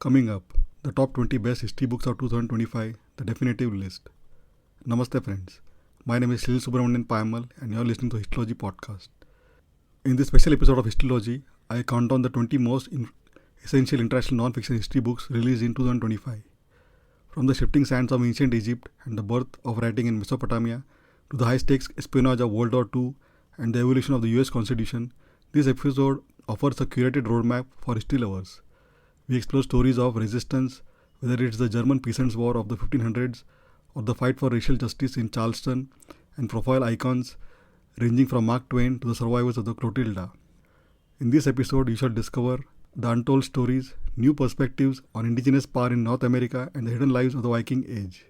Coming up, the top 20 best history books of 2025, the definitive list. Namaste friends, my name is Shinil Subramanian Payamal and you are listening to Historylogy Podcast. In this special episode of Historylogy, I count down the 20 most essential international non-fiction history books released in 2025. From the shifting sands of ancient Egypt and the birth of writing in Mesopotamia to the high-stakes espionage of World War II and the evolution of the US Constitution, this episode offers a curated roadmap for history lovers. We explore stories of resistance, whether it's the German Peasants' War of the 1500s or the fight for racial justice in Charleston, and profile icons ranging from Mark Twain to the survivors of the Clotilda. In this episode, you shall discover the untold stories, new perspectives on indigenous power in North America and the hidden lives of the Viking Age,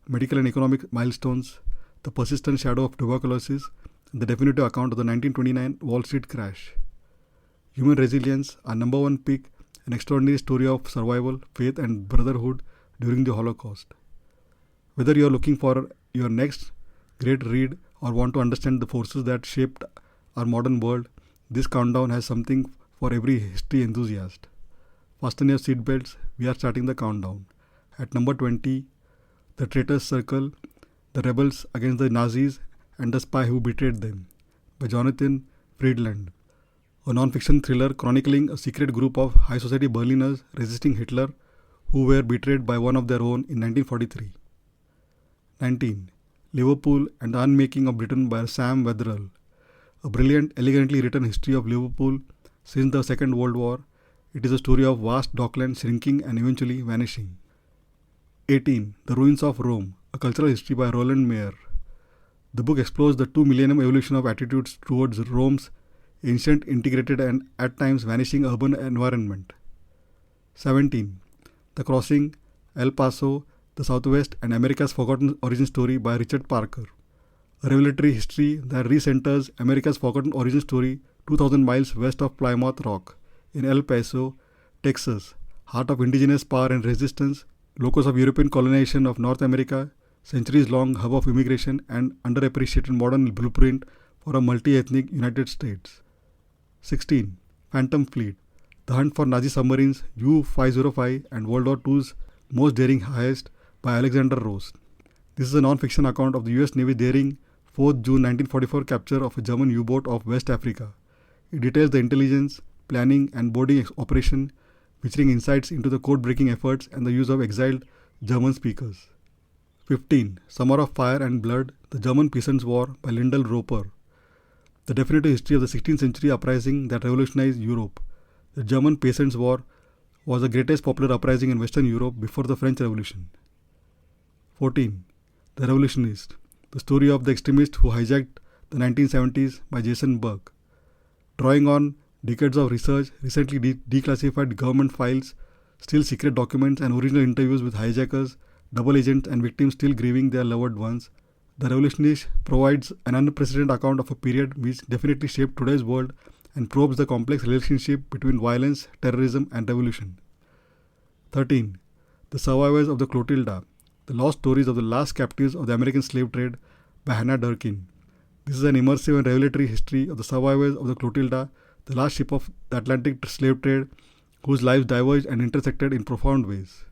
medical and economic milestones, the persistent shadow of tuberculosis, and the definitive account of the 1929 Wall Street crash. Human resilience, our number one pick, an extraordinary story of survival, faith and brotherhood during the Holocaust. Whether you are looking for your next great read or want to understand the forces that shaped our modern world, this countdown has something for every history enthusiast. Fasten your seatbelts, we are starting the countdown. At number 20, The Traitor's Circle, The Rebels Against the Nazis and the Spy Who Betrayed Them by Jonathan Friedland. A non-fiction thriller chronicling a secret group of high society Berliners resisting Hitler who were betrayed by one of their own in 1943. 19. Liverpool and the Unmaking of Britain by Sam Wetherell. A brilliant, elegantly written history of Liverpool since the Second World War. It is a story of vast docklands shrinking and eventually vanishing. 18. The Ruins of Rome, a cultural history by Roland Mayer. The book explores the 2 millennium evolution of attitudes towards Rome's ancient, integrated and at times vanishing urban environment. 17. The Crossing, El Paso, the Southwest and America's Forgotten Origin Story by Richard Parker. A revelatory history that recenters America's forgotten origin story 2,000 miles west of Plymouth Rock in El Paso, Texas, heart of indigenous power and resistance, locus of European colonization of North America, centuries-long hub of immigration and underappreciated modern blueprint for a multi-ethnic United States. 16. Phantom Fleet, the hunt for Nazi submarines U-505 and World War II's most daring heist by Alexander Rost. This is a non-fiction account of the US Navy's daring 4th June 1944 capture of a German U-boat off West Africa. It details the intelligence, planning and boarding operation, featuring insights into the code-breaking efforts and the use of exiled German speakers. 15. Summer of Fire and Blood, the German Peasants' War by Lyndall Roper. The definitive history of the 16th century uprising that revolutionized Europe. The German Peasants' War was the greatest popular uprising in Western Europe before the French Revolution. 14. The Revolutionist, the story of the extremist who hijacked the 1970s by Jason Burke. Drawing on decades of research, recently declassified government files, still secret documents and original interviews with hijackers, double agents and victims still grieving their loved ones, The Revolutionist provides an unprecedented account of a period which definitely shaped today's world and probes the complex relationship between violence, terrorism and revolution. 13. The Survivors of the Clotilda, the lost stories of the last captives of the American slave trade by Hannah Durkin. This is an immersive and revelatory history of the survivors of the Clotilda, the last ship of the Atlantic slave trade, whose lives diverged and intersected in profound ways.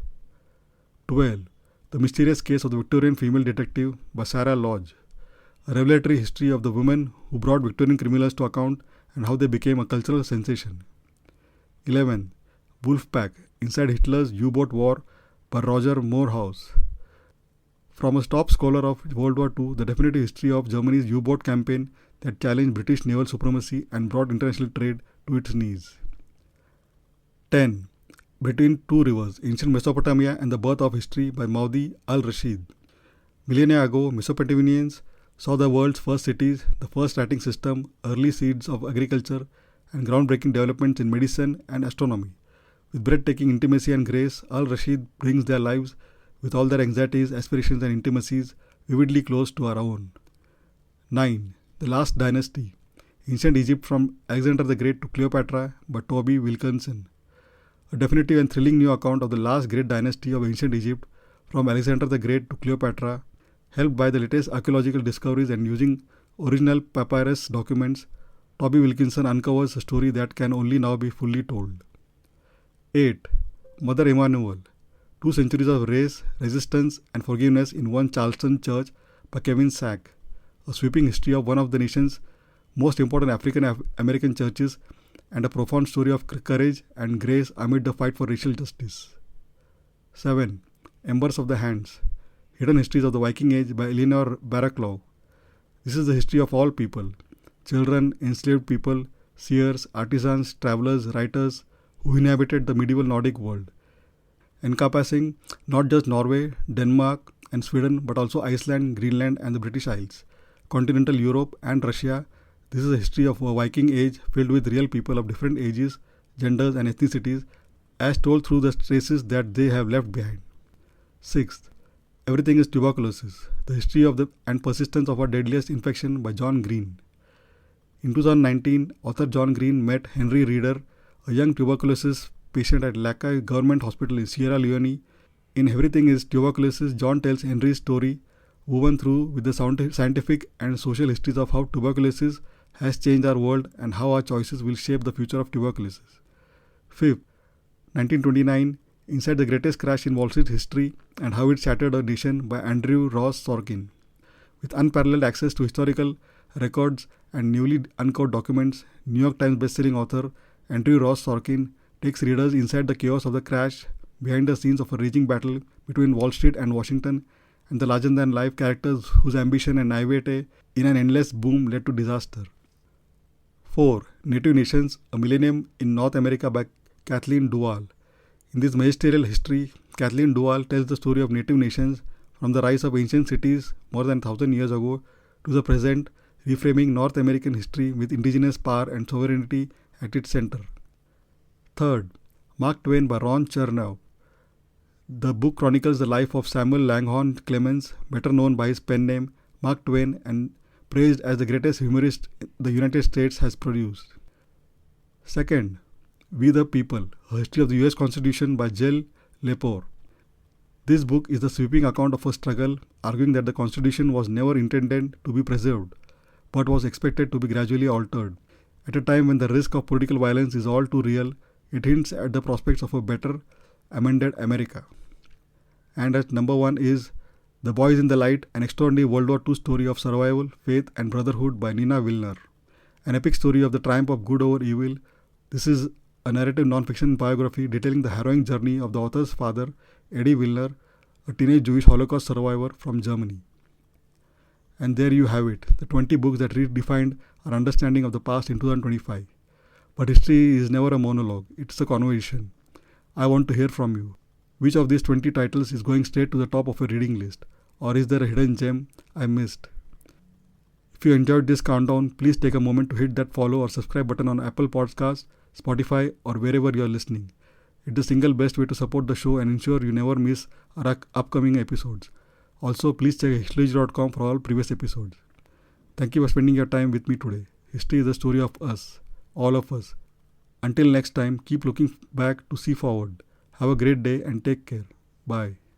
12. The Mysterious Case of the Victorian Female Detective by Sarah Lodge, a revelatory history of the women who brought Victorian criminals to account and how they became a cultural sensation. 11. Wolfpack, Inside Hitler's U-Boat War by Roger Moorhouse. From a top scholar of World War II, the definitive history of Germany's U-boat campaign that challenged British naval supremacy and brought international trade to its knees. 10. Between Two Rivers, Ancient Mesopotamia and the Birth of History by Maudi al-Rashid. Millennia ago, Mesopotamians saw the world's first cities, the first writing system, early seeds of agriculture, and groundbreaking developments in medicine and astronomy. With breathtaking intimacy and grace, al-Rashid brings their lives, with all their anxieties, aspirations and intimacies, vividly close to our own. 9. The Last Dynasty, Ancient Egypt from Alexander the Great to Cleopatra by Toby Wilkinson. A definitive and thrilling new account of the last great dynasty of ancient Egypt from Alexander the Great to Cleopatra, helped by the latest archaeological discoveries and using original papyrus documents. Toby Wilkinson uncovers a story that can only now be fully told. 8. Mother Emmanuel, 2 centuries of race, resistance, and forgiveness in one Charleston church by Kevin Sack, a sweeping history of one of the nation's most important African American churches, and a profound story of courage and grace amid the fight for racial justice. 7. Embers of the Hands, Hidden Histories of the Viking Age by Eleanor Barraclough. This is the history of all people: children, enslaved people, seers, artisans, travelers, writers who inhabited the medieval Nordic world, encompassing not just Norway, Denmark, and Sweden, but also Iceland, Greenland, and the British Isles, continental Europe, and Russia. This is a history of a Viking age filled with real people of different ages, genders, and ethnicities, as told through the traces that they have left behind. 6th, Everything is Tuberculosis, the history of the and persistence of our deadliest infection by John Green. In 2019, author John Green met Henry Reeder, a young tuberculosis patient at Lacai Government Hospital in Sierra Leone. In Everything is Tuberculosis, John tells Henry's story, woven through with the scientific and social histories of how tuberculosis has changed our world and how our choices will shape the future of tuberculosis. 5th, 1929, Inside the Greatest Crash in Wall Street History and How It Shattered a Nation by Andrew Ross Sorkin. With unparalleled access to historical records and newly uncovered documents, New York Times bestselling author Andrew Ross Sorkin takes readers inside the chaos of the crash, behind the scenes of a raging battle between Wall Street and Washington, and the larger-than-life characters whose ambition and naivete in an endless boom led to disaster. 4. Native Nations, A Millennium in North America by Kathleen Duval. In this magisterial history, Kathleen Duval tells the story of native nations from the rise of ancient cities more than 1,000 years ago to the present, reframing North American history with indigenous power and sovereignty at its center. 3rd, Mark Twain by Ron Chernow. The book chronicles the life of Samuel Langhorne Clemens, better known by his pen name Mark Twain, and praised as the greatest humorist the United States has produced. 2nd, We the People, A History of the US Constitution by Jill Lepore. This book is the sweeping account of a struggle, arguing that the Constitution was never intended to be preserved, but was expected to be gradually altered. At a time when the risk of political violence is all too real, it hints at the prospects of a better, amended America. And at number 1 is The Boys in the Light, an extraordinary World War II story of survival, faith, and brotherhood by Nina Wilner. An epic story of the triumph of good over evil. This is a narrative non-fiction biography detailing the harrowing journey of the author's father, Eddie Wilner, a teenage Jewish Holocaust survivor from Germany. And there you have it, the 20 books that redefined our understanding of the past in 2025. But history is never a monologue, it's a conversation. I want to hear from you. Which of these 20 titles is going straight to the top of your reading list? Or is there a hidden gem I missed? If you enjoyed this countdown, please take a moment to hit that follow or subscribe button on Apple Podcasts, Spotify, or wherever you are listening. It's the single best way to support the show and ensure you never miss our upcoming episodes. Also, please check historylogy.com for all previous episodes. Thank you for spending your time with me today. History is the story of us, all of us. Until next time, keep looking back to see forward. Have a great day and take care. Bye.